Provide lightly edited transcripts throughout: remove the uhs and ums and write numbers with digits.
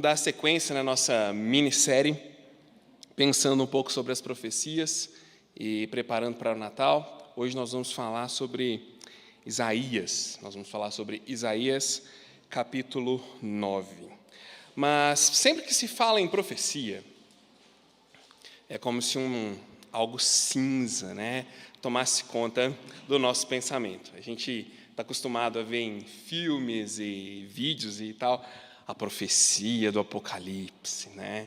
dar sequência na nossa minissérie, pensando um pouco sobre as profecias e preparando para o Natal. Hoje nós vamos falar sobre Isaías. Nós vamos falar sobre Isaías, capítulo 9. Mas sempre que se fala em profecia, é como se algo cinza, né, tomasse conta do nosso pensamento. A gente está acostumado a ver em filmes e vídeos e tal, a profecia do Apocalipse, né?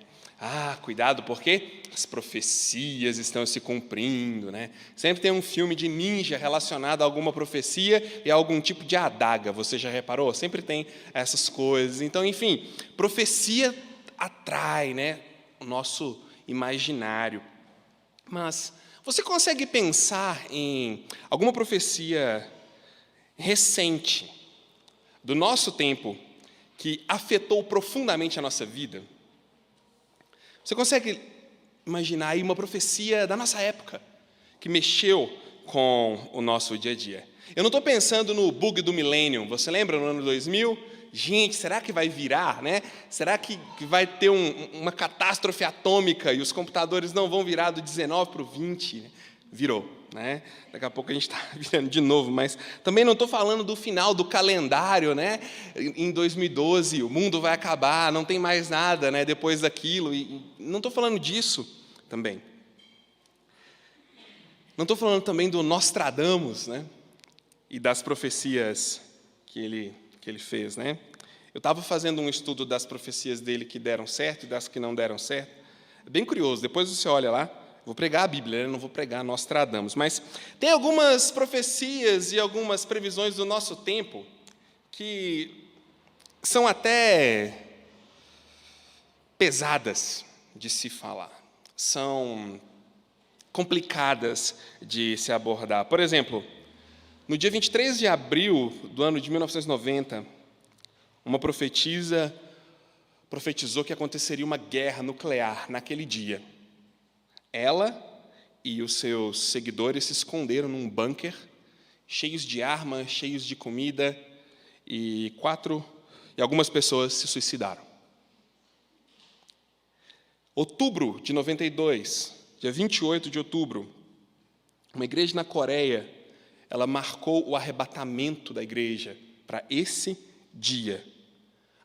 Cuidado, porque as profecias estão se cumprindo, né? Sempre tem um filme de ninja relacionado a alguma profecia e a algum tipo de adaga, você já reparou? Sempre tem essas coisas. Então, enfim, profecia atrai, né, o nosso imaginário. Mas você consegue pensar em alguma profecia recente do nosso tempo que afetou profundamente a nossa vida? Você consegue imaginar aí uma profecia da nossa época que mexeu com o nosso dia a dia? Eu não estou pensando no bug do milênio. Você lembra no ano 2000? Gente, será que vai virar, né? Será que vai ter uma catástrofe atômica e os computadores não vão virar do 19 para o 20? Virou, né? Daqui a pouco a gente está virando de novo, mas também não estou falando do final do calendário, né? Em 2012 o mundo vai acabar, não tem mais nada, né, depois daquilo. E não estou falando disso também. Não estou falando também do Nostradamus, né? E das profecias que ele fez, né? Eu estava fazendo um estudo das profecias dele que deram certo e das que não deram certo. É bem curioso, depois você olha lá. Vou pregar a Bíblia, não vou pregar Nostradamus, mas tem algumas profecias e algumas previsões do nosso tempo que são até pesadas de se falar, são complicadas de se abordar. Por exemplo, no dia 23 de abril do ano de 1990, uma profetisa profetizou que aconteceria uma guerra nuclear naquele dia. Ela e os seus seguidores se esconderam num bunker, cheios de armas, cheios de comida, e algumas pessoas se suicidaram. Outubro de 92, dia 28 de outubro, uma igreja na Coreia, ela marcou o arrebatamento da igreja para esse dia.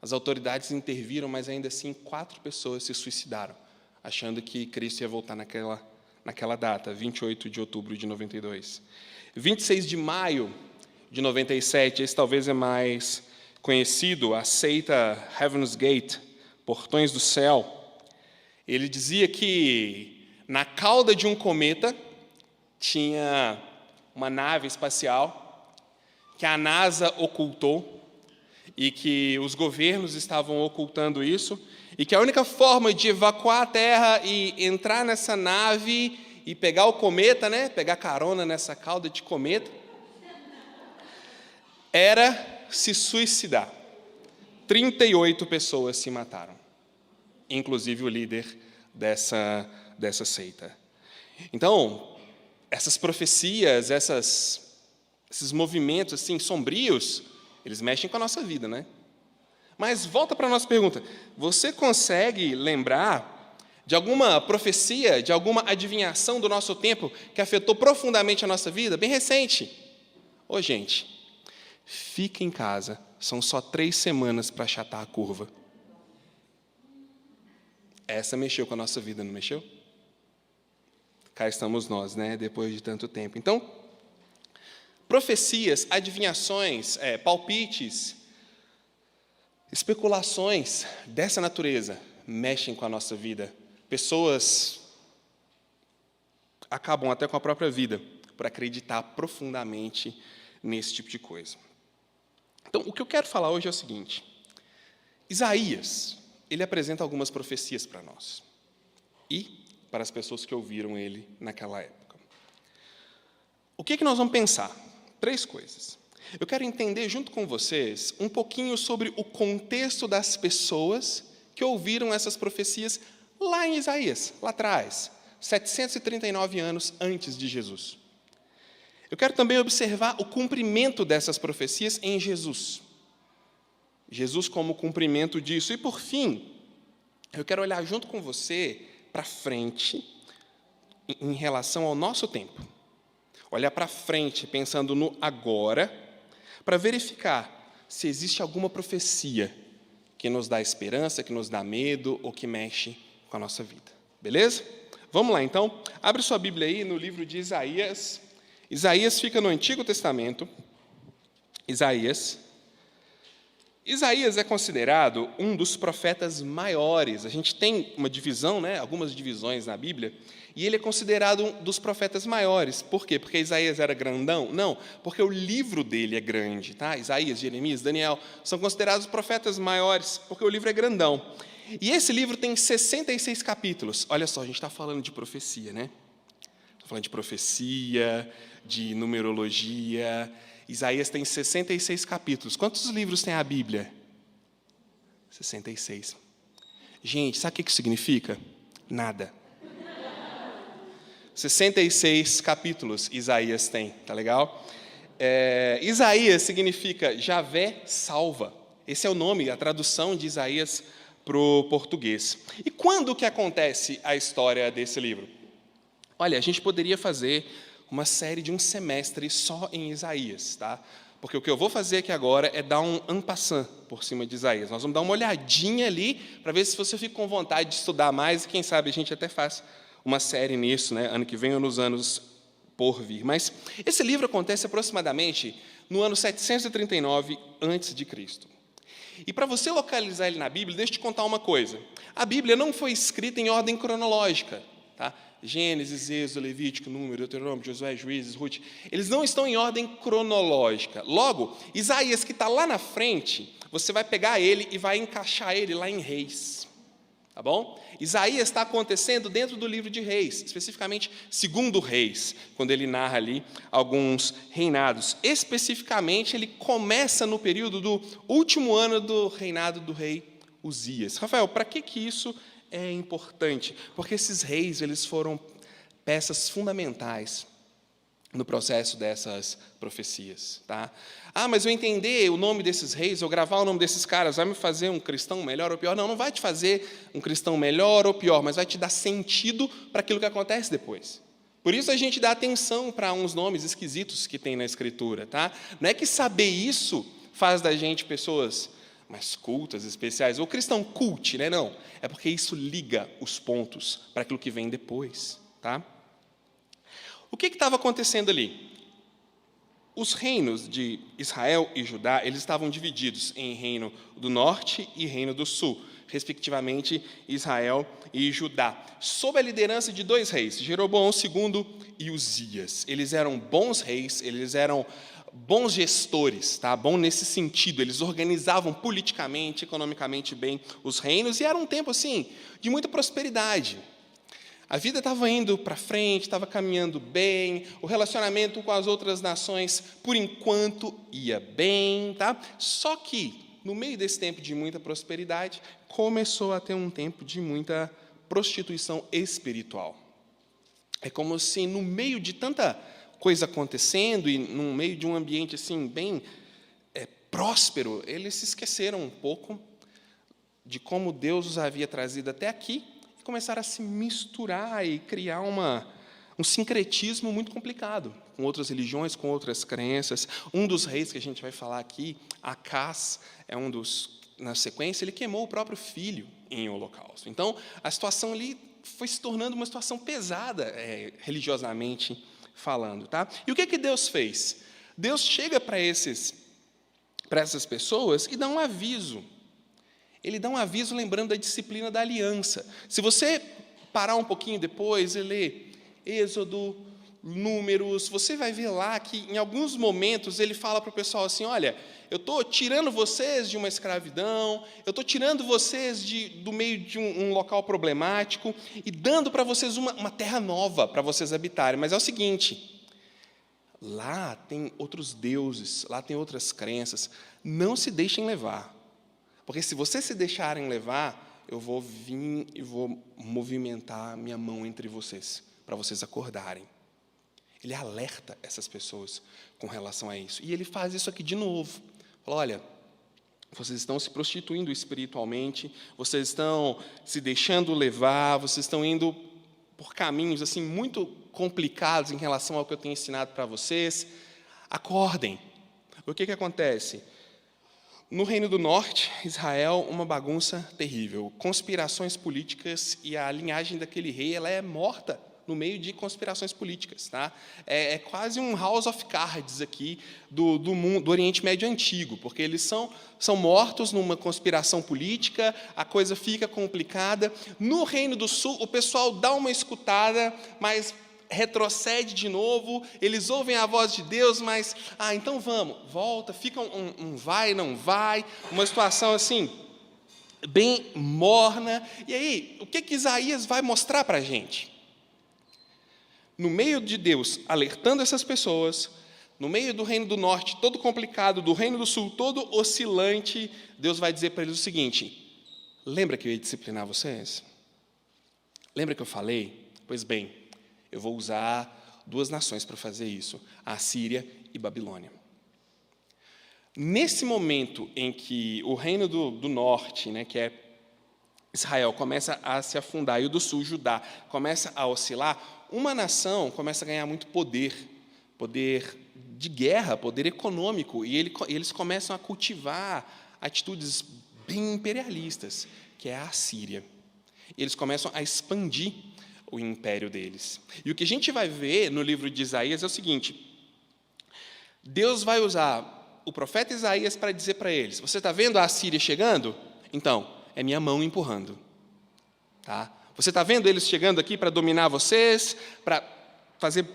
As autoridades interviram, mas ainda assim 4 pessoas se suicidaram, achando que Cristo ia voltar naquela data, 28 de outubro de 92. 26 de maio de 97, esse talvez é mais conhecido, a seita Heaven's Gate, Portões do Céu. Ele dizia que na cauda de um cometa tinha uma nave espacial que a NASA ocultou e que os governos estavam ocultando isso, e que a única forma de evacuar a Terra e entrar nessa nave e pegar o cometa, né, pegar carona nessa cauda de cometa, era se suicidar. 38 pessoas se mataram, inclusive o líder dessa seita. Então, essas profecias, esses movimentos assim sombrios, eles mexem com a nossa vida, né? Mas volta para a nossa pergunta. Você consegue lembrar de alguma profecia, de alguma adivinhação do nosso tempo que afetou profundamente a nossa vida? Bem recente. Gente, fica em casa. São só 3 semanas para achatar a curva. Essa mexeu com a nossa vida, não mexeu? Cá estamos nós, né? Depois de tanto tempo. Então, profecias, adivinhações, palpites, especulações dessa natureza mexem com a nossa vida. Pessoas acabam até com a própria vida por acreditar profundamente nesse tipo de coisa. Então, o que eu quero falar hoje é o seguinte: Isaías, ele apresenta algumas profecias para nós e para as pessoas que ouviram ele naquela época. O que nós vamos pensar? 3 coisas. Eu quero entender junto com vocês um pouquinho sobre o contexto das pessoas que ouviram essas profecias lá em Isaías, lá atrás, 739 anos antes de Jesus. Eu quero também observar o cumprimento dessas profecias em Jesus. Jesus como cumprimento disso. E, por fim, eu quero olhar junto com você para frente em relação ao nosso tempo. Olhar para frente, pensando no agora, para verificar se existe alguma profecia que nos dá esperança, que nos dá medo ou que mexe com a nossa vida. Beleza? Vamos lá, então. Abre sua Bíblia aí no livro de Isaías. Isaías fica no Antigo Testamento. Isaías é considerado um dos profetas maiores. A gente tem uma divisão, algumas divisões na Bíblia, e ele é considerado um dos profetas maiores. Por quê? Porque Isaías era grandão? Não, porque o livro dele é grande. Tá? Isaías, Jeremias, Daniel são considerados profetas maiores, porque o livro é grandão. E esse livro tem 66 capítulos. Olha só, a gente está falando de profecia, né? Está falando de profecia, de numerologia. Isaías tem 66 capítulos. Quantos livros tem a Bíblia? 66. Gente, sabe o que isso significa? Nada. 66 capítulos Isaías tem, tá legal? Isaías significa Javé salva. Esse é o nome, a tradução de Isaías para o português. E quando que acontece a história desse livro? Olha, a gente poderia fazer uma série de um semestre só em Isaías, tá? Porque o que eu vou fazer aqui agora é dar um en passant por cima de Isaías. Nós vamos dar uma olhadinha ali para ver se você fica com vontade de estudar mais e quem sabe a gente até faz uma série nisso, ano que vem ou nos anos por vir. Mas esse livro acontece aproximadamente no ano 739 a.C. E para você localizar ele na Bíblia, deixa eu te contar uma coisa. A Bíblia não foi escrita em ordem cronológica, tá? Gênesis, Êxodo, Levítico, Número, Deuteronômio, Josué, Juízes, Ruth, eles não estão em ordem cronológica. Logo, Isaías, que está lá na frente, você vai pegar ele e vai encaixar ele lá em Reis. Tá bom? Isaías está acontecendo dentro do livro de Reis, especificamente segundo Reis, quando ele narra ali alguns reinados. Especificamente, ele começa no período do último ano do reinado do rei Uzias. Rafael, para que isso é importante? Porque esses reis, eles foram peças fundamentais no processo dessas profecias. Tá? Mas eu entender o nome desses reis, eu gravar o nome desses caras, vai me fazer um cristão melhor ou pior? Não, não vai te fazer um cristão melhor ou pior, mas vai te dar sentido para aquilo que acontece depois. Por isso a gente dá atenção para uns nomes esquisitos que tem na Escritura. Tá? Não é que saber isso faz da gente pessoas mais cultas, especiais, ou cristão cult, né? Não. É porque isso liga os pontos para aquilo que vem depois. Tá? O que estava acontecendo ali? Os reinos de Israel e Judá, eles estavam divididos em reino do norte e reino do sul, respectivamente Israel e Judá, sob a liderança de dois reis, Jeroboão II e Uzias. Eles eram bons reis, eles eram bons gestores, tá? Bom nesse sentido, eles organizavam politicamente, economicamente bem os reinos, e era um tempo assim de muita prosperidade. A vida estava indo para frente, estava caminhando bem, o relacionamento com as outras nações, por enquanto, ia bem. Tá? Só que, no meio desse tempo de muita prosperidade, começou a ter um tempo de muita prostituição espiritual. É como se, no meio de tanta coisa acontecendo, e no meio de um ambiente assim bem próspero, eles se esqueceram um pouco de como Deus os havia trazido até aqui, começaram a se misturar e criar um sincretismo muito complicado, com outras religiões, com outras crenças. Um dos reis que a gente vai falar aqui, Acás, é um dos, na sequência, ele queimou o próprio filho em holocausto. Então, a situação ali foi se tornando uma situação pesada, religiosamente falando. Tá? E o que Deus fez? Deus chega para essas pessoas e dá um aviso. Ele dá um aviso lembrando da disciplina da aliança. Se você parar um pouquinho depois e ler Êxodo, Números, você vai ver lá que, em alguns momentos, ele fala para o pessoal assim, olha, eu estou tirando vocês de uma escravidão, eu estou tirando vocês do meio de um local problemático e dando para vocês uma terra nova para vocês habitarem. Mas é o seguinte, lá tem outros deuses, lá tem outras crenças, não se deixem levar. Porque se vocês se deixarem levar, eu vou vir e vou movimentar a minha mão entre vocês, para vocês acordarem. Ele alerta essas pessoas com relação a isso. E ele faz isso aqui de novo. Fala, olha, vocês estão se prostituindo espiritualmente, vocês estão se deixando levar, vocês estão indo por caminhos assim muito complicados em relação ao que eu tenho ensinado para vocês. Acordem. O que acontece? No Reino do Norte, Israel, uma bagunça terrível. Conspirações políticas, e a linhagem daquele rei ela é morta no meio de conspirações políticas. Tá? É quase um House of Cards aqui do Oriente Médio Antigo, porque eles são mortos numa conspiração política, a coisa fica complicada. No Reino do Sul, o pessoal dá uma escutada, mas retrocede de novo, eles ouvem a voz de Deus, mas, então vamos, volta, fica um vai, não vai, uma situação assim, bem morna. E aí, o que Isaías vai mostrar para a gente? No meio de Deus alertando essas pessoas, no meio do Reino do Norte todo complicado, do Reino do Sul todo oscilante, Deus vai dizer para eles o seguinte: lembra que eu ia disciplinar vocês? Lembra que eu falei? Pois bem, eu vou usar 2 nações para fazer isso, a Síria e Babilônia. Nesse momento em que o reino do norte, que é Israel, começa a se afundar, e o do sul, Judá, começa a oscilar, uma nação começa a ganhar muito poder de guerra, poder econômico, e eles começam a cultivar atitudes bem imperialistas, que é a Síria. Eles começam a expandir o império deles. E o que a gente vai ver no livro de Isaías é o seguinte: Deus vai usar o profeta Isaías para dizer para eles: você está vendo a Assíria chegando? Então, é minha mão empurrando. Tá? Você está vendo eles chegando aqui para dominar vocês, para fazer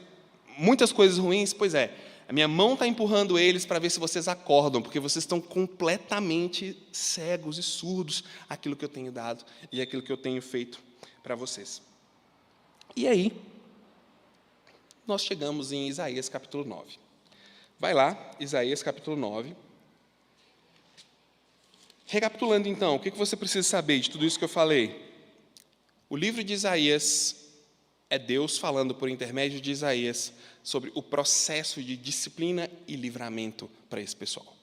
muitas coisas ruins? Pois é, a minha mão está empurrando eles para ver se vocês acordam, porque vocês estão completamente cegos e surdos àquilo que eu tenho dado e àquilo que eu tenho feito para vocês. E aí, nós chegamos em Isaías capítulo 9. Vai lá, Isaías capítulo 9. Recapitulando então, o que você precisa saber de tudo isso que eu falei? O livro de Isaías é Deus falando por intermédio de Isaías sobre o processo de disciplina e livramento para esse pessoal.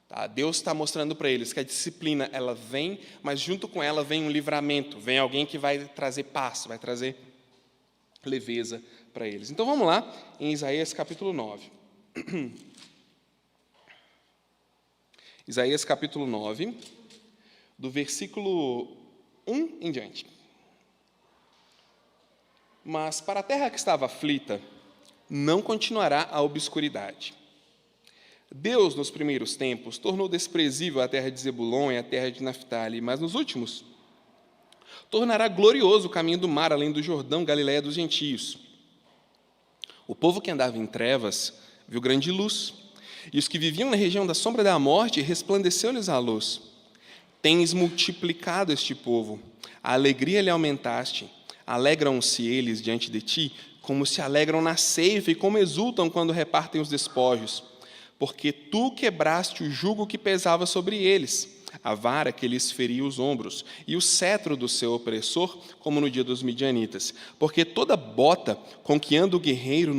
Tá? Deus está mostrando para eles que a disciplina ela vem, mas junto com ela vem um livramento, vem alguém que vai trazer paz, vai trazer leveza para eles. Então vamos lá, em Isaías capítulo 9. Isaías capítulo 9, do versículo 1 em diante. Mas para a terra que estava aflita, não continuará a obscuridade. Deus, nos primeiros tempos, tornou desprezível a terra de Zebulon e a terra de Naftali, mas nos últimos, tornará glorioso o caminho do mar, além do Jordão, Galiléia dos gentios. O povo que andava em trevas viu grande luz, e os que viviam na região da sombra da morte, resplandeceu-lhes a luz. Tens multiplicado este povo, a alegria lhe aumentaste. Alegram-se eles diante de ti, como se alegram na ceifa e como exultam quando repartem os despojos. Porque tu quebraste o jugo que pesava sobre eles, a vara que lhes feria os ombros, e o cetro do seu opressor, como no dia dos midianitas. Porque toda bota com que anda o guerreiro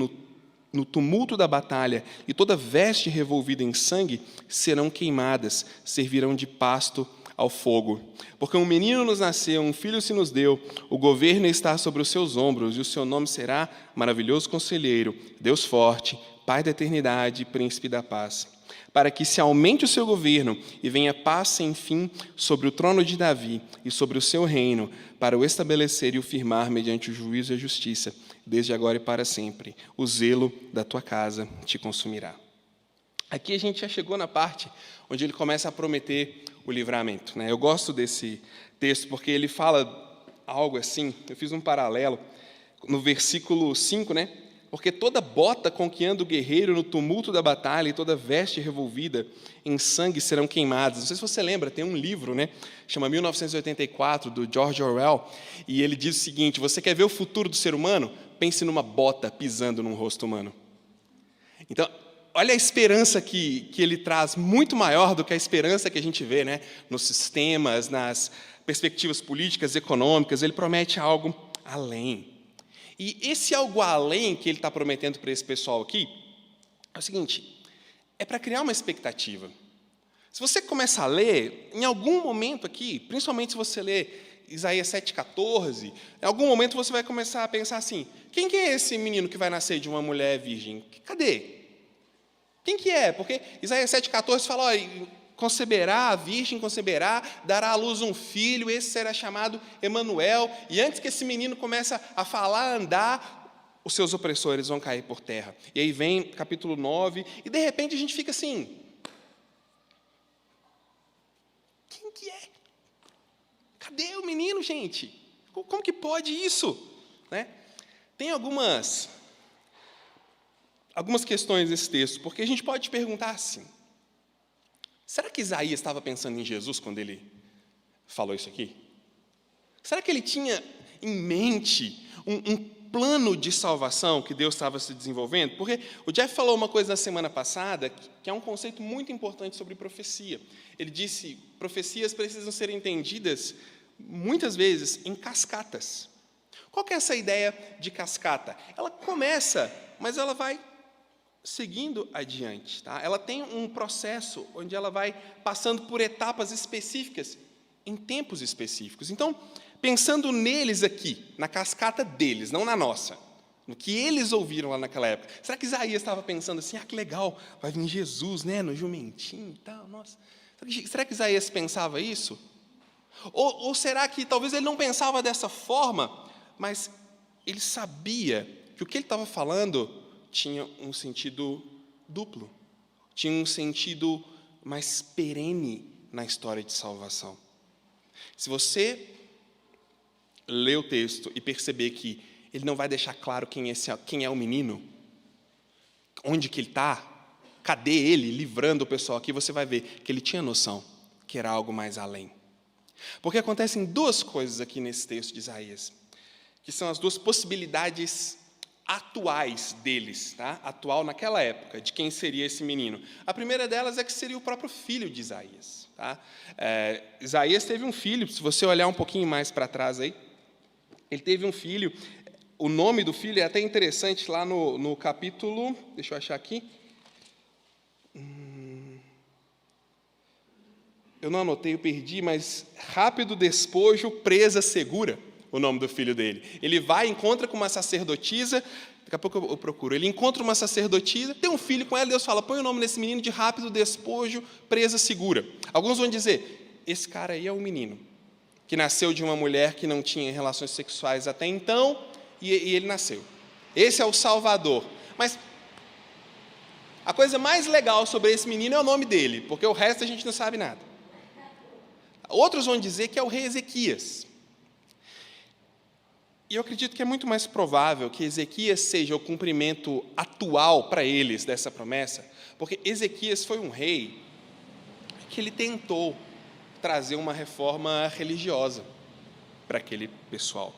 no tumulto da batalha, e toda veste revolvida em sangue, serão queimadas, servirão de pasto ao fogo. Porque um menino nos nasceu, um filho se nos deu, o governo está sobre os seus ombros, e o seu nome será Maravilhoso Conselheiro, Deus Forte, Pai da Eternidade, Príncipe da Paz. Para que se aumente o seu governo e venha paz sem fim sobre o trono de Davi e sobre o seu reino, para o estabelecer e o firmar mediante o juízo e a justiça, desde agora e para sempre. O zelo da tua casa te consumirá. Aqui a gente já chegou na parte onde ele começa a prometer o livramento. Eu gosto desse texto porque ele fala algo assim, eu fiz um paralelo no versículo 5, Porque toda bota com que anda o guerreiro no tumulto da batalha e toda veste revolvida em sangue serão queimadas. Não sei se você lembra, tem um livro, chama 1984, do George Orwell, e ele diz o seguinte: você quer ver o futuro do ser humano? Pense numa bota pisando num rosto humano. Então, olha a esperança que ele traz, muito maior do que a esperança que a gente vê nos sistemas, nas perspectivas políticas, econômicas. Ele promete algo além. E esse algo além que ele está prometendo para esse pessoal aqui é o seguinte: é para criar uma expectativa. Se você começa a ler, em algum momento aqui, principalmente se você ler Isaías 7,14, em algum momento você vai começar a pensar assim, quem que é esse menino que vai nascer de uma mulher virgem? Cadê? Quem que é? Porque Isaías 7,14 fala, conceberá, a virgem conceberá, dará à luz um filho, esse será chamado Emanuel, e antes que esse menino comece a falar, a andar, os seus opressores vão cair por terra. E aí vem capítulo 9, e de repente a gente fica assim, quem que é? Cadê o menino, gente? Como que pode isso? Né? Tem algumas questões nesse texto, porque a gente pode perguntar assim, será que Isaías estava pensando em Jesus quando ele falou isso aqui? Será que ele tinha em mente um plano de salvação que Deus estava se desenvolvendo? Porque o Jeff falou uma coisa na semana passada, que é um conceito muito importante sobre profecia. Ele disse, profecias precisam ser entendidas, muitas vezes, em cascatas. Qual que é essa ideia de cascata? Ela começa, mas ela vai seguindo adiante. Tá? Ela tem um processo onde ela vai passando por etapas específicas, em tempos específicos. Então, pensando neles aqui, na cascata deles, não na nossa, no que eles ouviram lá naquela época, será que Isaías estava pensando assim, que legal, vai vir Jesus, né, no jumentinho e tal, nossa. Será que Isaías pensava isso? Ou será que talvez ele não pensava dessa forma, mas ele sabia que o que ele estava falando tinha um sentido duplo, tinha um sentido mais perene na história de salvação. Se você ler o texto e perceber que ele não vai deixar claro quem é o menino, onde que ele está, cadê ele livrando o pessoal aqui, você vai ver que ele tinha noção que era algo mais além. Porque acontecem duas coisas aqui nesse texto de Isaías, que são as duas possibilidades atuais deles, tá? Atual naquela época, de quem seria esse menino. A primeira delas é que seria o próprio filho de Isaías. Tá? Isaías teve um filho, se você olhar um pouquinho mais para trás aí, ele teve um filho, o nome do filho é até interessante lá no capítulo, deixa eu achar aqui, eu não anotei, eu perdi, mas rápido despojo, presa segura, o nome do filho dele. Ele vai, encontra com uma sacerdotisa, daqui a pouco eu procuro, ele encontra uma sacerdotisa, tem um filho com ela, Deus fala, põe o nome desse menino de rápido despojo, presa segura. Alguns vão dizer, esse cara aí é um menino, que nasceu de uma mulher que não tinha relações sexuais até então, e ele nasceu. Esse é o Salvador. Mas a coisa mais legal sobre esse menino é o nome dele, porque o resto a gente não sabe nada. Outros vão dizer que é o rei Ezequias. E eu acredito que é muito mais provável que Ezequias seja o cumprimento atual para eles dessa promessa, porque Ezequias foi um rei que ele tentou trazer uma reforma religiosa para aquele pessoal.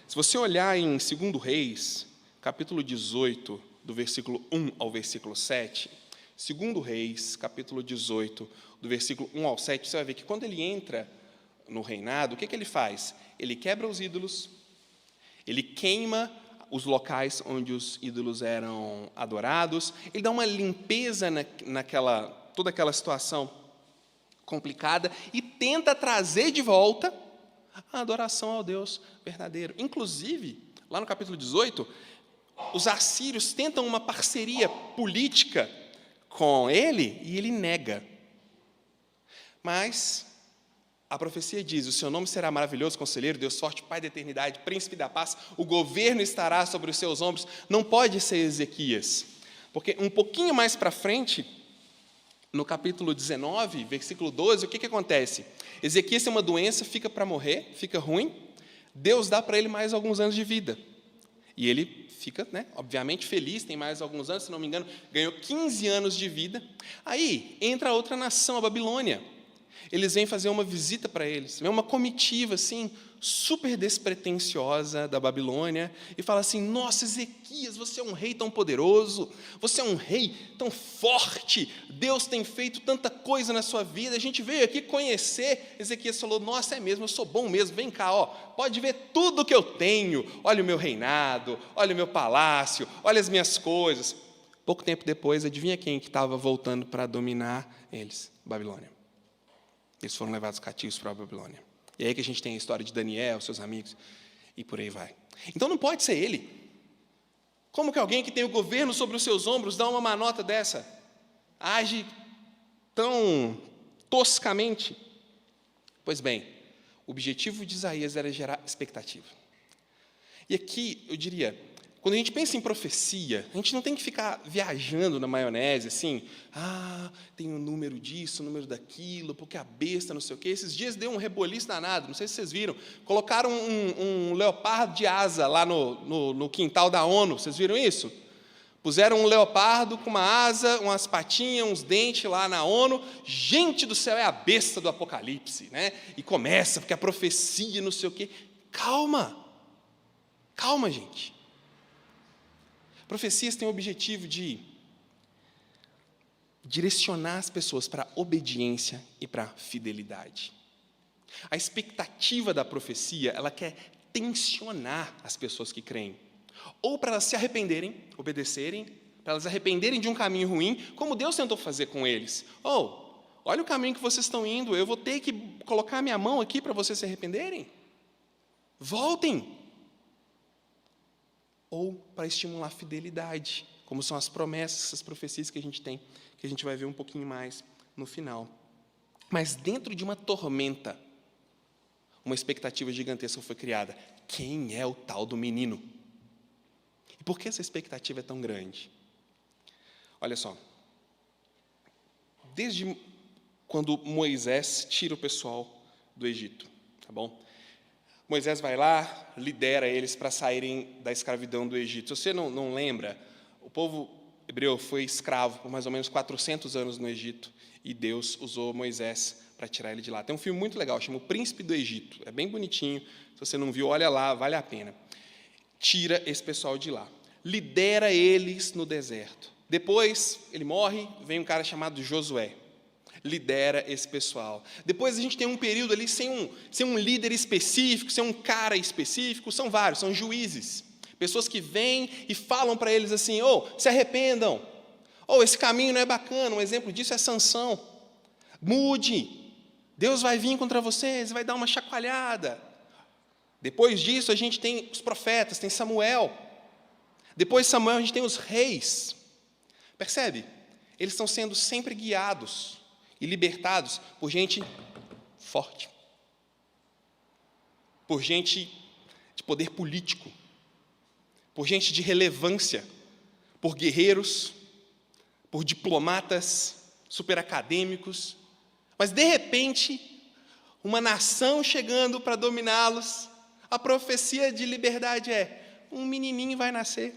Se você olhar em 2 Reis, capítulo 18, do versículo 1 ao versículo 7, 2 Reis, capítulo 18, do versículo 1 ao 7, você vai ver que quando ele entra no reinado, o que ele faz? Ele quebra os ídolos, ele queima os locais onde os ídolos eram adorados, ele dá uma limpeza toda aquela situação complicada e tenta trazer de volta a adoração ao Deus verdadeiro. Inclusive, lá no capítulo 18, os assírios tentam uma parceria política com ele e ele nega. Mas a profecia diz, o seu nome será maravilhoso, conselheiro, Deus forte, Pai da eternidade, príncipe da paz, o governo estará sobre os seus ombros. Não pode ser Ezequias, porque um pouquinho mais para frente, no capítulo 19, versículo 12, o que acontece? Ezequias tem uma doença, fica para morrer, fica ruim, Deus dá para ele mais alguns anos de vida. E ele fica, obviamente, feliz, tem mais alguns anos, se não me engano, ganhou 15 anos de vida. Aí, entra outra nação, a Babilônia. Eles vêm fazer uma visita para eles, vem uma comitiva, assim, super despretensiosa da Babilônia, e fala assim, nossa, Ezequias, você é um rei tão poderoso, você é um rei tão forte, Deus tem feito tanta coisa na sua vida, a gente veio aqui conhecer. Ezequias falou, nossa, é mesmo, eu sou bom mesmo, vem cá, pode ver tudo que eu tenho, olha o meu reinado, olha o meu palácio, olha as minhas coisas. Pouco tempo depois, adivinha quem que estava voltando para dominar eles? Babilônia. Eles foram levados cativos para a Babilônia. E é aí que a gente tem a história de Daniel, seus amigos, e por aí vai. Então não pode ser ele. Como que alguém que tem o governo sobre os seus ombros dá uma manota dessa? Age tão toscamente? Pois bem, o objetivo de Isaías era gerar expectativa. E aqui, eu diria, quando a gente pensa em profecia, a gente não tem que ficar viajando na maionese, assim, tem um número disso, um número daquilo, porque a besta, não sei o quê. Esses dias deu um reboliço danado, não sei se vocês viram, colocaram um leopardo de asa lá no quintal da ONU, vocês viram isso? Puseram um leopardo com uma asa, umas patinhas, uns dentes lá na ONU. Gente do céu, é a besta do Apocalipse, né? E começa, porque a profecia, não sei o quê. Calma, gente. Profecias têm o objetivo de direcionar as pessoas para a obediência e para a fidelidade. A expectativa da profecia, ela quer tensionar as pessoas que creem. Ou para elas se arrependerem, obedecerem, para elas arrependerem de um caminho ruim, como Deus tentou fazer com eles. Olha o caminho que vocês estão indo, eu vou ter que colocar a minha mão aqui para vocês se arrependerem. Voltem. Ou para estimular a fidelidade, como são as promessas, essas profecias que a gente tem, que a gente vai ver um pouquinho mais no final. Mas dentro de uma tormenta, uma expectativa gigantesca foi criada. Quem é o tal do menino? E por que essa expectativa é tão grande? Olha só, desde quando Moisés tira o pessoal do Egito, tá bom? Moisés vai lá, lidera eles para saírem da escravidão do Egito. Se você não lembra, o povo hebreu foi escravo por mais ou menos 400 anos no Egito, e Deus usou Moisés para tirar ele de lá. Tem um filme muito legal, chama O Príncipe do Egito. É bem bonitinho, se você não viu, olha lá, vale a pena. Tira esse pessoal de lá, lidera eles no deserto. Depois, ele morre, vem um cara chamado Josué. Lidera esse pessoal. Depois a gente tem um período ali sem um líder específico, sem um cara específico, são vários, são juízes. Pessoas que vêm e falam para eles assim, se arrependam. Esse caminho não é bacana, um exemplo disso é Sansão. Mude, Deus vai vir contra vocês, vai dar uma chacoalhada. Depois disso a gente tem os profetas, tem Samuel. Depois de Samuel a gente tem os reis. Percebe? Eles estão sendo sempre guiados e libertados por gente forte, por gente de poder político, por gente de relevância, por guerreiros, por diplomatas superacadêmicos. Mas, de repente, uma nação chegando para dominá-los, a profecia de liberdade é: um menininho vai nascer.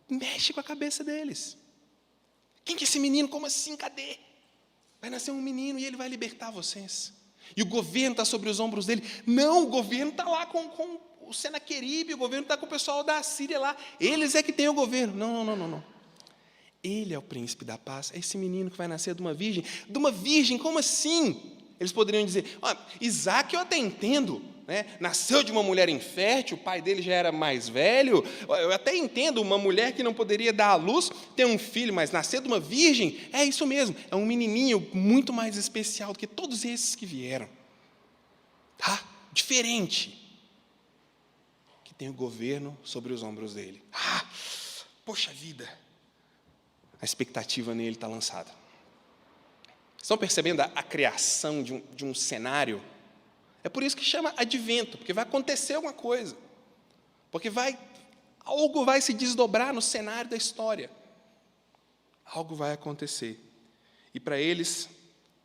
Mexe com a cabeça deles. Quem que é esse menino? Como assim? Cadê? Vai nascer um menino e ele vai libertar vocês. E o governo está sobre os ombros dele. Não, o governo está lá com o Senaqueribe, o governo está com o pessoal da Síria lá. Eles é que têm o governo. Não. Ele é o príncipe da paz. É esse menino que vai nascer de uma virgem. De uma virgem, como assim? Eles poderiam dizer, Isaac eu até entendo, né? Nasceu de uma mulher infértil, o pai dele já era mais velho. Eu até entendo, uma mulher que não poderia dar à luz, ter um filho, mas nascer de uma virgem, é isso mesmo, é um menininho muito mais especial do que todos esses que vieram. Diferente, que tem o governo sobre os ombros dele. Poxa vida, a expectativa nele está lançada. Estão percebendo a criação de um cenário? É por isso que chama advento, porque vai acontecer alguma coisa. Porque algo vai se desdobrar no cenário da história. Algo vai acontecer. E para eles,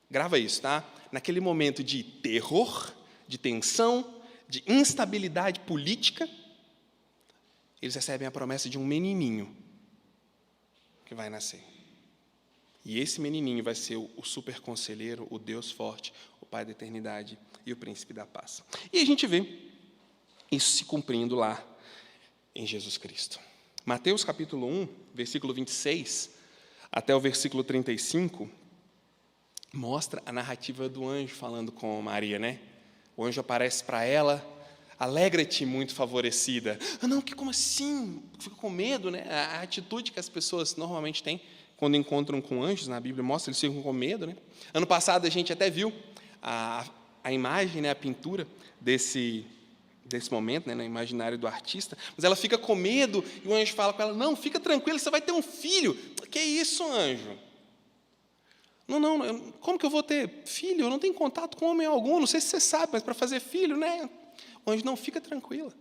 grava isso, tá? Naquele momento de terror, de tensão, de instabilidade política, eles recebem a promessa de um menininho que vai nascer. E esse menininho vai ser o super conselheiro, o Deus forte, o Pai da eternidade e o príncipe da paz. E a gente vê isso se cumprindo lá em Jesus Cristo. Mateus capítulo 1, versículo 26, até o versículo 35, mostra a narrativa do anjo falando com Maria, né? O anjo aparece para ela, alegra-te, muito favorecida. Como assim? Fica com medo, né? A atitude que as pessoas normalmente têm quando encontram com anjos, na Bíblia mostra, eles ficam com medo, né? Ano passado a gente até viu a imagem, né, a pintura desse momento, né, no imaginário do artista, mas ela fica com medo e o anjo fala com ela: não, fica tranquila, você vai ter um filho. Que isso, anjo? Não, como que eu vou ter filho? Eu não tenho contato com homem algum, não sei se você sabe, mas para fazer filho, né? O anjo: não, fica tranquila.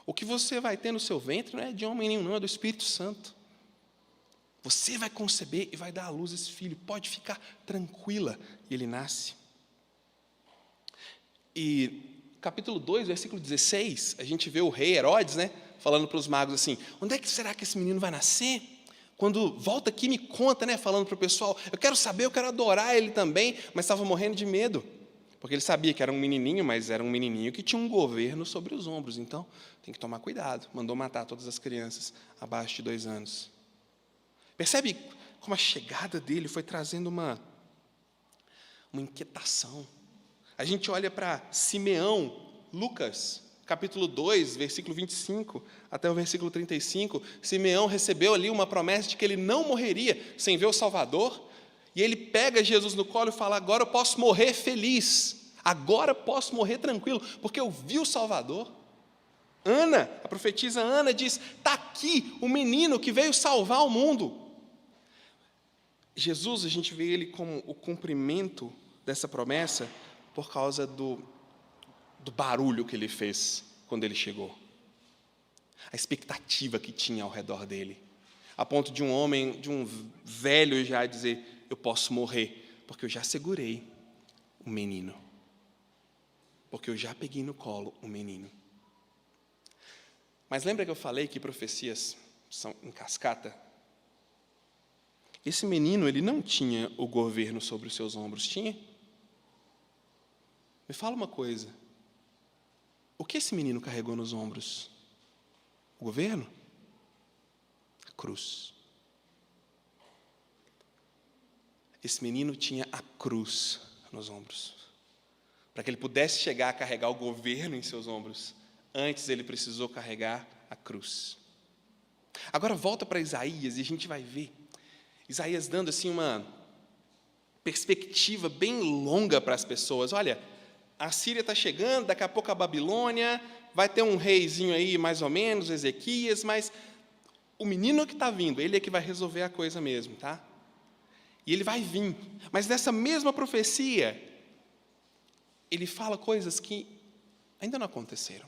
O que você vai ter no seu ventre não é de homem nenhum, não, é do Espírito Santo. Você vai conceber e vai dar à luz esse filho, pode ficar tranquila. E ele nasce. E capítulo 2, versículo 16, a gente vê o rei Herodes, né, falando para os magos assim: onde é que será que esse menino vai nascer? Quando volta aqui, me conta, né, falando para o pessoal, eu quero saber, eu quero adorar ele também, mas estava morrendo de medo, porque ele sabia que era um menininho, mas era um menininho que tinha um governo sobre os ombros, então tem que tomar cuidado. Mandou matar todas as crianças abaixo de 2 anos. Percebe como a chegada dele foi trazendo uma inquietação. A gente olha para Simeão, Lucas, capítulo 2, versículo 25 até o versículo 35, Simeão recebeu ali uma promessa de que ele não morreria sem ver o Salvador, e ele pega Jesus no colo e fala: agora eu posso morrer feliz, agora eu posso morrer tranquilo, porque eu vi o Salvador. Ana, a profetisa Ana diz: está aqui o menino que veio salvar o mundo. Jesus, a gente vê ele como o cumprimento dessa promessa por causa do barulho que ele fez quando ele chegou. A expectativa que tinha ao redor dele. A ponto de um homem, de um velho já dizer: eu posso morrer, porque eu já segurei o menino. Porque eu já peguei no colo o menino. Mas lembra que eu falei que profecias são em cascata? Esse menino, ele não tinha o governo sobre os seus ombros, tinha? Me fala uma coisa. O que esse menino carregou nos ombros? O governo? A cruz. Esse menino tinha a cruz nos ombros. Para que ele pudesse chegar a carregar o governo em seus ombros, antes ele precisou carregar a cruz. Agora volta para Isaías e a gente vai ver Isaías dando assim uma perspectiva bem longa para as pessoas. Olha, a Síria está chegando, daqui a pouco a Babilônia, vai ter um reizinho aí mais ou menos, Ezequias, mas o menino que está vindo, ele é que vai resolver a coisa mesmo, tá? E ele vai vir, mas nessa mesma profecia, ele fala coisas que ainda não aconteceram,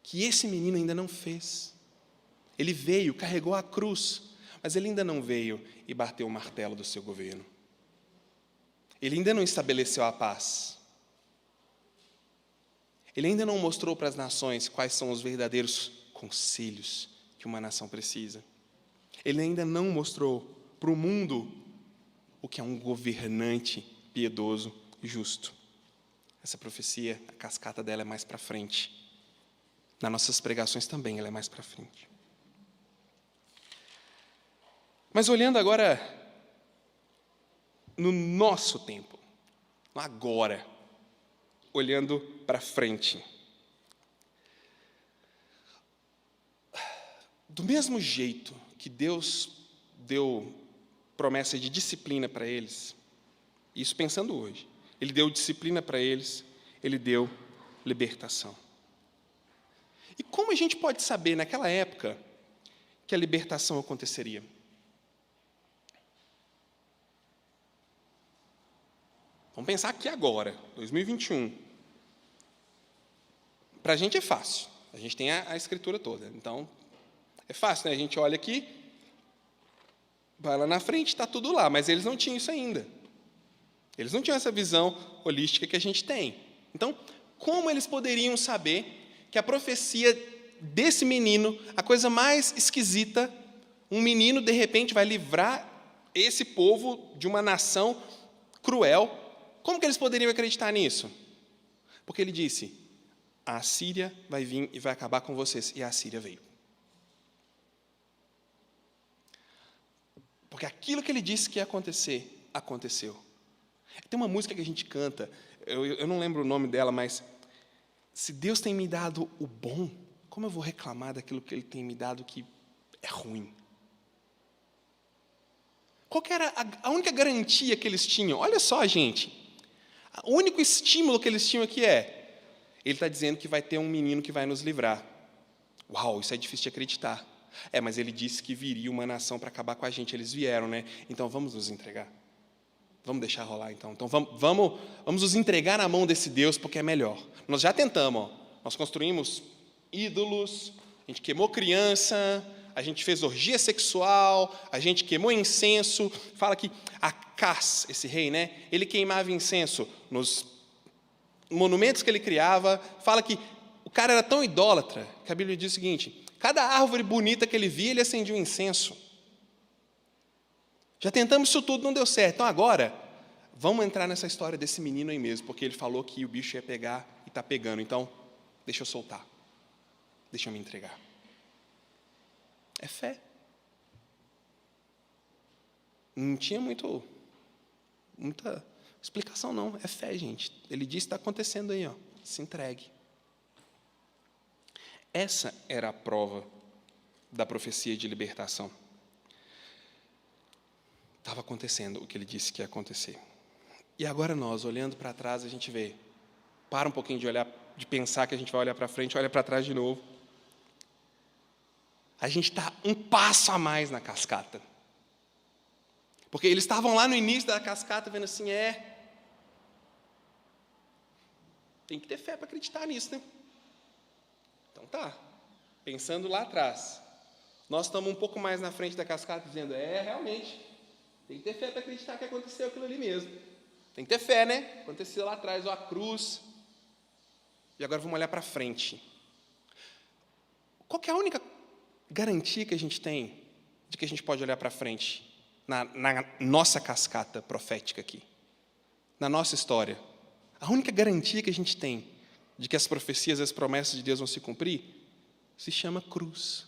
que esse menino ainda não fez. Ele veio, carregou a cruz, mas ele ainda não veio e bateu o martelo do seu governo. Ele ainda não estabeleceu a paz. Ele ainda não mostrou para as nações quais são os verdadeiros conselhos que uma nação precisa. Ele ainda não mostrou para o mundo o que é um governante piedoso e justo. Essa profecia, a cascata dela é mais para frente. Nas nossas pregações também ela é mais para frente. Mas olhando agora no nosso tempo, no agora, olhando para frente. Do mesmo jeito que Deus deu promessa de disciplina para eles, isso pensando hoje, Ele deu disciplina para eles, Ele deu libertação. E como a gente pode saber, naquela época, que a libertação aconteceria? Vamos pensar aqui agora, 2021. Para a gente é fácil, a gente tem a escritura toda, então é fácil, né? A gente olha aqui, vai lá na frente, está tudo lá, mas eles não tinham isso ainda. Eles não tinham essa visão holística que a gente tem. Então, como eles poderiam saber que a profecia desse menino, a coisa mais esquisita, um menino, de repente, vai livrar esse povo de uma nação cruel? Como que eles poderiam acreditar nisso? Porque ele disse: a Assíria vai vir e vai acabar com vocês. E a Assíria veio. Porque aquilo que ele disse que ia acontecer, aconteceu. Tem uma música que a gente canta, eu não lembro o nome dela, mas se Deus tem me dado o bom, como eu vou reclamar daquilo que Ele tem me dado que é ruim? Qual que era a única garantia que eles tinham? Olha só, gente. O único estímulo que eles tinham aqui ele está dizendo que vai ter um menino que vai nos livrar. Uau, isso é difícil de acreditar. Mas ele disse que viria uma nação para acabar com a gente. Eles vieram, né? Então vamos nos entregar. Vamos deixar rolar, então. Então vamos nos entregar na mão desse Deus, porque é melhor. Nós já tentamos, nós construímos ídolos, a gente queimou criança, a gente fez orgia sexual, a gente queimou incenso. Fala que Acás, esse rei, né? Ele queimava incenso nos monumentos que ele criava. Fala que o cara era tão idólatra que a Bíblia diz o seguinte: cada árvore bonita que ele via, ele acendia um incenso. Já tentamos isso tudo, não deu certo. Então agora, vamos entrar nessa história desse menino aí mesmo, porque ele falou que o bicho ia pegar e está pegando. Então, deixa eu soltar. Deixa eu me entregar. É fé. Não tinha muita explicação, não. É fé, gente. Ele disse que está acontecendo aí, ó. Se entregue. Essa era a prova da profecia de libertação. Estava acontecendo o que ele disse que ia acontecer. E agora nós, olhando para trás, a gente vê. Para um pouquinho de pensar que a gente vai olhar para frente, olha para trás de novo. A gente está um passo a mais na cascata. Porque eles estavam lá no início da cascata vendo assim, tem que ter fé para acreditar nisso, né? Então tá, pensando lá atrás. Nós estamos um pouco mais na frente da cascata dizendo, realmente, tem que ter fé para acreditar que aconteceu aquilo ali mesmo. Tem que ter fé, né? Aconteceu lá atrás, a cruz. E agora vamos olhar para frente. Qual que é a única garantia que a gente tem de que a gente pode olhar para frente na nossa cascata profética aqui, na nossa história? A única garantia que a gente tem de que as profecias, as promessas de Deus vão se cumprir, se chama cruz.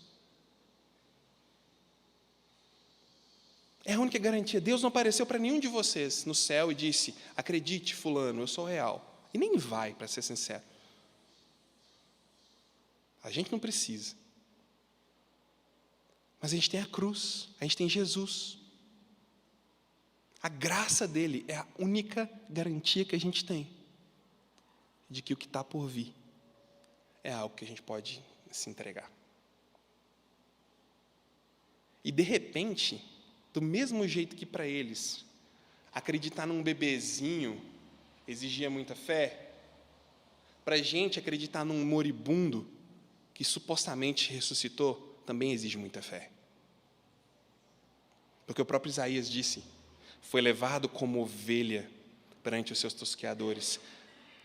É a única garantia. Deus não apareceu para nenhum de vocês no céu e disse, acredite, fulano, eu sou real. E nem vai, para ser sincero. A gente não precisa. Mas a gente tem a cruz, a gente tem Jesus. A graça dele é a única garantia que a gente tem de que o que está por vir é algo que a gente pode se entregar. E de repente, do mesmo jeito que para eles, acreditar num bebezinho exigia muita fé, para a gente acreditar num moribundo que supostamente ressuscitou, também exige muita fé. Porque o próprio Isaías disse, foi levado como ovelha perante os seus tosqueadores,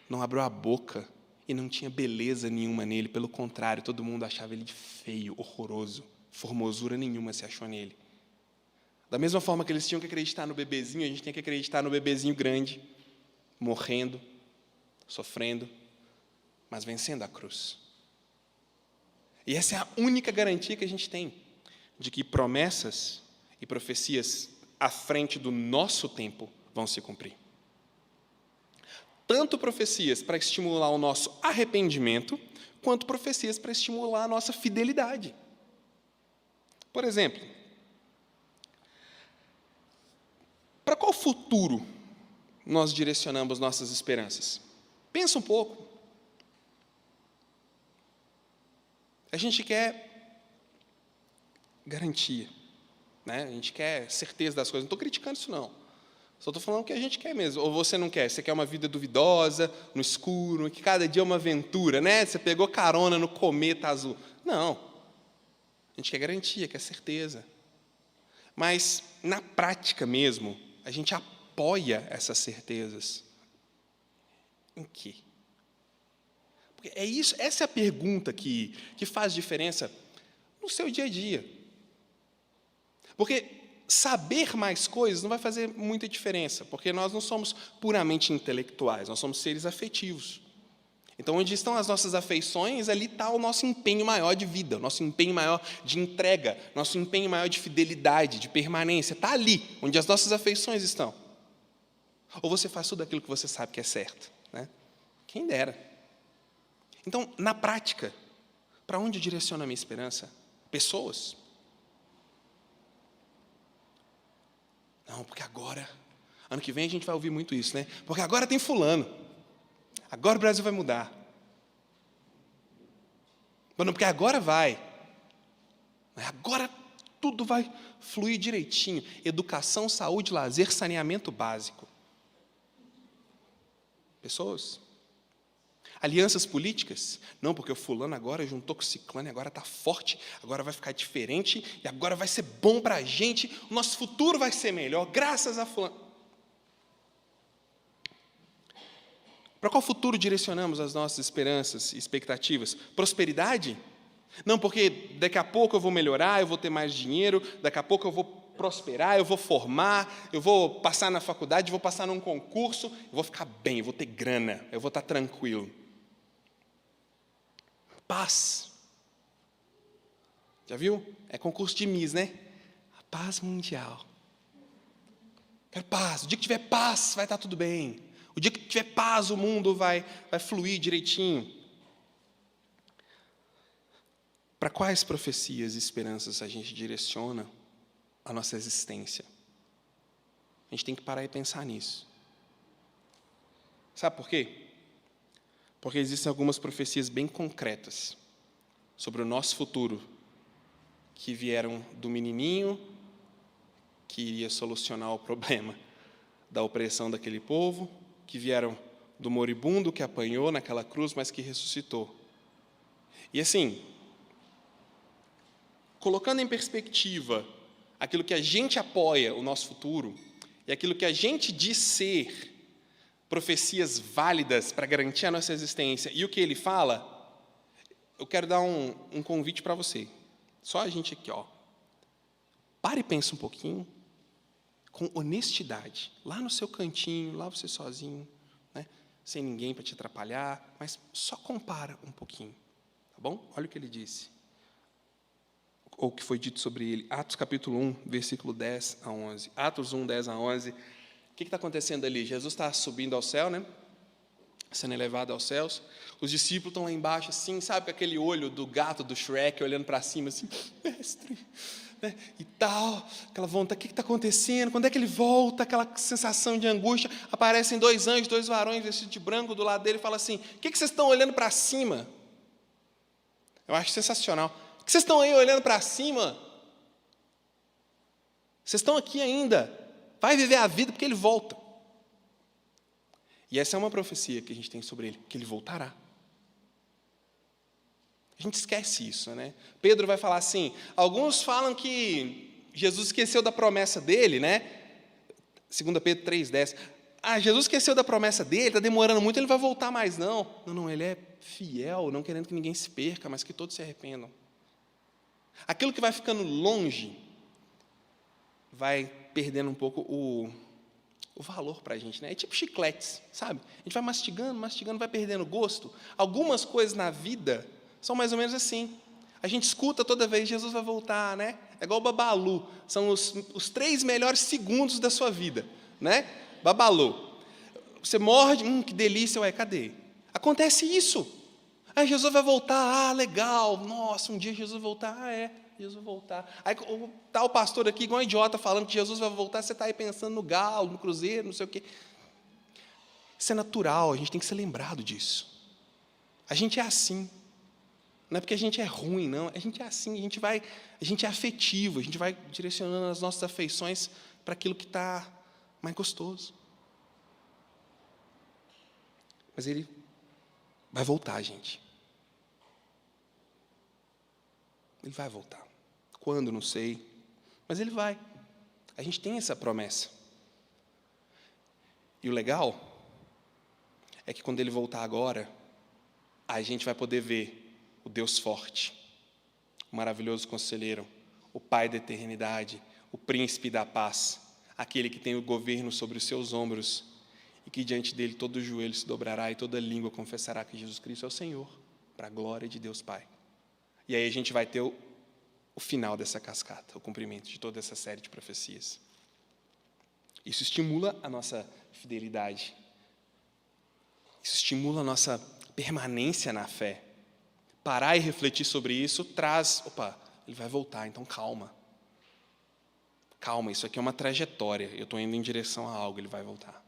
não abriu a boca e não tinha beleza nenhuma nele, pelo contrário, todo mundo achava ele feio, horroroso, formosura nenhuma se achou nele. Da mesma forma que eles tinham que acreditar no bebezinho, a gente tem que acreditar no bebezinho grande, morrendo, sofrendo, mas vencendo a cruz. E essa é a única garantia que a gente tem de que promessas e profecias à frente do nosso tempo vão se cumprir. Tanto profecias para estimular o nosso arrependimento, quanto profecias para estimular a nossa fidelidade. Por exemplo, para qual futuro nós direcionamos nossas esperanças? Pensa um pouco. A gente quer garantia, né? A gente quer certeza das coisas. Não estou criticando isso, não. Só estou falando o que a gente quer mesmo. Ou você não quer? Você quer uma vida duvidosa, no escuro, que cada dia é uma aventura, né? Você pegou carona no cometa azul. Não. A gente quer garantia, quer certeza. Mas, na prática mesmo, a gente apoia essas certezas. Em quê? Porque essa é a pergunta que faz diferença no seu dia a dia. Porque saber mais coisas não vai fazer muita diferença, porque nós não somos puramente intelectuais, nós somos seres afetivos. Então, onde estão as nossas afeições, ali está o nosso empenho maior de vida, o nosso empenho maior de entrega, nosso empenho maior de fidelidade, de permanência. Está ali, onde as nossas afeições estão. Ou você faz tudo aquilo que você sabe que é certo, né? Quem dera. Então, na prática, para onde eu direciono a minha esperança? Pessoas. Não, porque agora, ano que vem a gente vai ouvir muito isso, né? Porque agora tem fulano. Agora o Brasil vai mudar. Não, porque agora vai. Agora tudo vai fluir direitinho. Educação, saúde, lazer, saneamento básico. Pessoas. Alianças políticas? Não, porque o fulano agora juntou com o ciclano, agora está forte, agora vai ficar diferente, e agora vai ser bom para a gente, o nosso futuro vai ser melhor, graças a fulano. Para qual futuro direcionamos as nossas esperanças e expectativas? Prosperidade? Não, porque daqui a pouco eu vou melhorar, eu vou ter mais dinheiro, daqui a pouco eu vou prosperar, eu vou formar, eu vou passar na faculdade, vou passar num concurso, eu vou ficar bem, eu vou ter grana, eu vou estar tranquilo. Paz. Já viu? É concurso de Miss, né? A paz mundial. Quero paz. O dia que tiver paz, vai estar tudo bem. O dia que tiver paz, o mundo vai fluir direitinho. Para quais profecias e esperanças a gente direciona a nossa existência? A gente tem que parar e pensar nisso. Sabe por quê? Porque existem algumas profecias bem concretas sobre o nosso futuro que vieram do menininho que iria solucionar o problema da opressão daquele povo, que vieram do moribundo que apanhou naquela cruz, mas que ressuscitou. E assim, colocando em perspectiva aquilo que a gente apoia o nosso futuro e aquilo que a gente diz ser profecias válidas para garantir a nossa existência e o que ele fala, eu quero dar um convite para você. Só a gente aqui, Pare e pense um pouquinho, com honestidade, lá no seu cantinho, lá você sozinho, né? Sem ninguém para te atrapalhar, mas só compara um pouquinho, tá bom? Olha o que ele disse. Ou o que foi dito sobre ele. Atos capítulo 1, versículo 10 a 11. Atos 1, 10 a 11. O que está acontecendo ali? Jesus está subindo ao céu, né? Sendo elevado aos céus. Os discípulos estão lá embaixo, assim, sabe, com aquele olho do gato do Shrek, olhando para cima, assim, mestre, né? E tal, aquela vontade, o que está acontecendo? Quando é que ele volta? Aquela sensação de angústia. Aparecem dois anjos, dois varões vestidos de branco do lado dele e falam assim: o que vocês estão olhando para cima? Eu acho sensacional. O que vocês estão aí olhando para cima? Vocês estão aqui ainda. Vai viver a vida porque ele volta. E essa é uma profecia que a gente tem sobre ele, que ele voltará. A gente esquece isso, né? Pedro vai falar assim, alguns falam que Jesus esqueceu da promessa dele, né? 2 Pedro 3,10. Jesus esqueceu da promessa dele, está demorando muito, ele vai voltar mais não. Não, ele é fiel, não querendo que ninguém se perca, mas que todos se arrependam. Aquilo que vai ficando longe vai perdendo um pouco o valor para a gente, né? É tipo chicletes, sabe? A gente vai mastigando, vai perdendo gosto. Algumas coisas na vida são mais ou menos assim. A gente escuta toda vez, Jesus vai voltar, né? É igual o Babalu, são os 3 melhores segundos da sua vida, né? Babalu. Você morde, que delícia, cadê? Acontece isso. Jesus vai voltar, legal, nossa, um dia Jesus vai voltar, Jesus vai voltar. Aí está o pastor aqui, igual um idiota, falando que Jesus vai voltar, você está aí pensando no Galo, no Cruzeiro, não sei o quê. Isso é natural, a gente tem que ser lembrado disso. A gente é assim. Não é porque a gente é ruim, não. A gente é assim, a gente é afetivo, a gente vai direcionando as nossas afeições para aquilo que está mais gostoso. Mas ele vai voltar, gente. Ele vai voltar. Quando, não sei. Mas ele vai. A gente tem essa promessa. E o legal é que quando ele voltar agora, a gente vai poder ver o Deus forte, o maravilhoso conselheiro, o Pai da eternidade, o príncipe da paz, aquele que tem o governo sobre os seus ombros e que diante dele todo joelho se dobrará e toda língua confessará que Jesus Cristo é o Senhor, para a glória de Deus Pai. E aí a gente vai ter o final dessa cascata, o cumprimento de toda essa série de profecias. Isso estimula a nossa fidelidade. Isso estimula a nossa permanência na fé. Parar e refletir sobre isso traz, ele vai voltar, então calma. Calma, isso aqui é uma trajetória. Eu estou indo em direção a algo, ele vai voltar.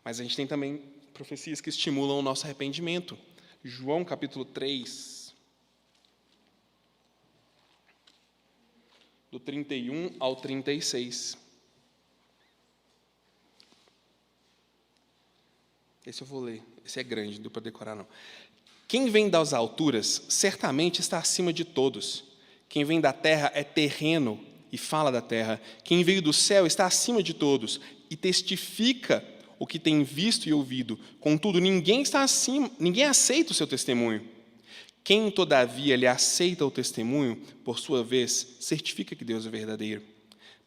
Mas a gente tem também profecias que estimulam o nosso arrependimento. João capítulo 3, do 31 ao 36. Esse eu vou ler. Esse é grande, não deu para decorar não. Quem vem das alturas, certamente está acima de todos. Quem vem da terra é terreno e fala da terra. Quem veio do céu está acima de todos e testifica o que tem visto e ouvido. Contudo, ninguém está acima, ninguém aceita o seu testemunho. Quem, todavia, lhe aceita o testemunho, por sua vez, certifica que Deus é verdadeiro.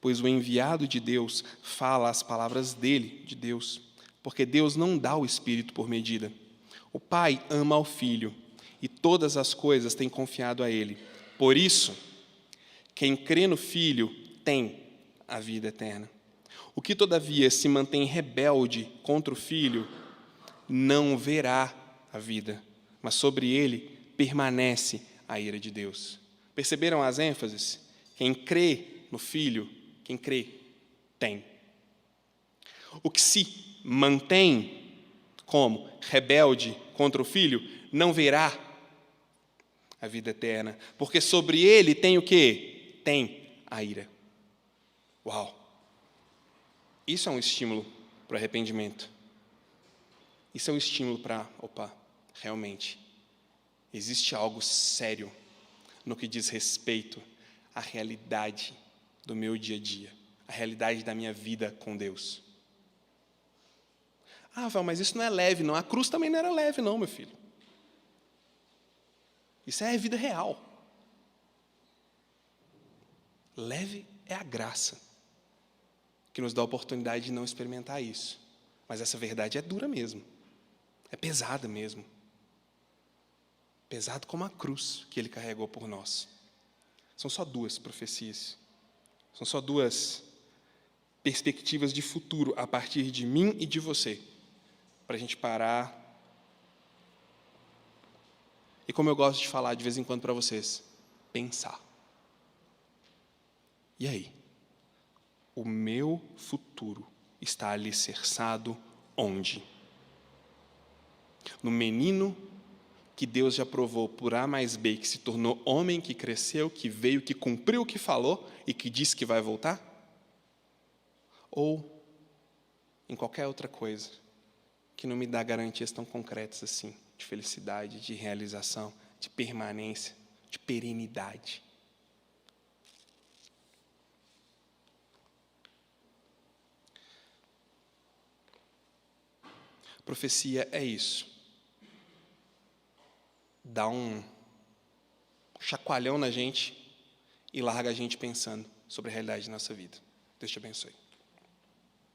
Pois o enviado de Deus fala as palavras dele, de Deus, porque Deus não dá o Espírito por medida. O Pai ama ao Filho, e todas as coisas tem confiado a Ele. Por isso, quem crê no Filho tem a vida eterna. O que, todavia, se mantém rebelde contra o Filho, não verá a vida, mas sobre ele permanece a ira de Deus. Perceberam as ênfases? Quem crê no Filho, quem crê, tem. O que se mantém como rebelde contra o Filho, não verá a vida eterna, porque sobre ele tem o quê? Tem a ira. Uau! Isso é um estímulo para o arrependimento. Isso é um estímulo para, realmente, existe algo sério no que diz respeito à realidade do meu dia a dia, à realidade da minha vida com Deus. Ah, Val, mas isso não é leve, não. A cruz também não era leve, não, meu filho. Isso é vida real. Leve é a graça que nos dá a oportunidade de não experimentar isso. Mas essa verdade é dura mesmo. É pesada mesmo. Pesado como a cruz que ele carregou por nós. São só duas profecias. São só duas perspectivas de futuro a partir de mim e de você. Para a gente parar. E como eu gosto de falar de vez em quando para vocês, pensar. E aí? O meu futuro está alicerçado onde? No menino que Deus já provou por A mais B, que se tornou homem, que cresceu, que veio, que cumpriu o que falou e que disse que vai voltar? Ou em qualquer outra coisa que não me dá garantias tão concretas assim, de felicidade, de realização, de permanência, de perenidade? Profecia é isso. Dá um chacoalhão na gente e larga a gente pensando sobre a realidade da nossa vida. Deus te abençoe.